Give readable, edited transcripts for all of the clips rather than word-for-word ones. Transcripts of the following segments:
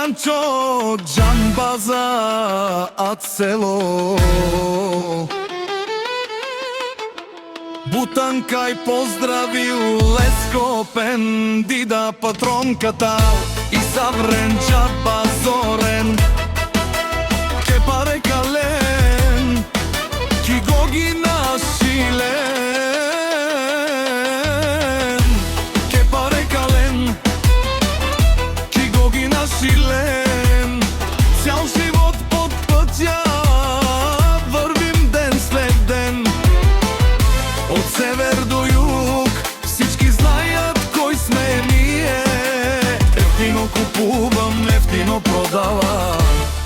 Станчо Джамбаза от село Бутанкай поздравил Лескопен дида патронката и Саврен Джаба зорен ке паре кален ки гоги нашилен ке паре кален ки гоги нашилен цял живот под пътя вървим ден след ден от север до юг всички знаят кой сме ние. Ефтино купувам, ефтино продавам,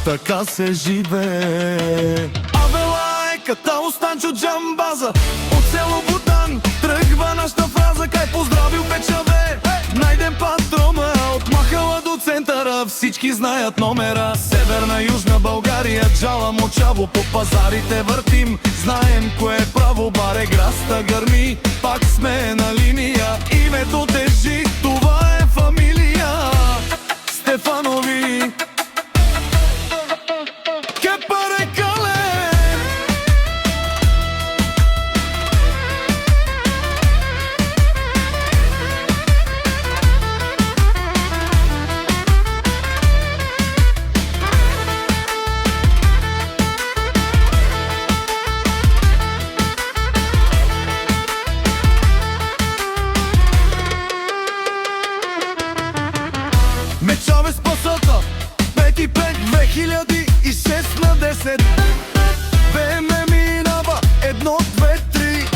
така се живее. Авела е катало Станчо Джамбаза от село Бутан. Тръгва нашата фраза, кай поздравил печаве. Найдем патрона от махала до центъра, всички знаят номера. Северна, южна България, джала, мочаво, по пазарите въртим. Знаем кое е право, баре, граста гърми. Пак сме на линия, името тежи, това е фамилия Стефанови. Кепаре кален. Мечове с пасата, 5-5, 2006 на 10. БМ минава, 1, 2, 3.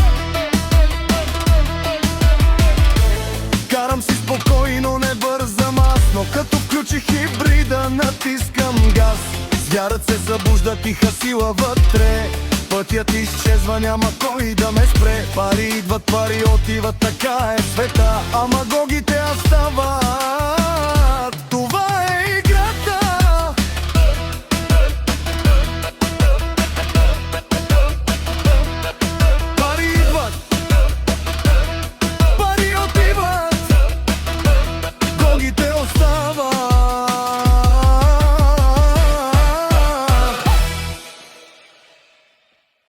Карам си спокойно, не бързам аз, но като включи хибрида натискам газ. Звярат се събужда, тиха сила вътре. Пътят изчезва, няма кой да ме спре. Пари идват, пари отиват, така е света. Ама гогите остават. Това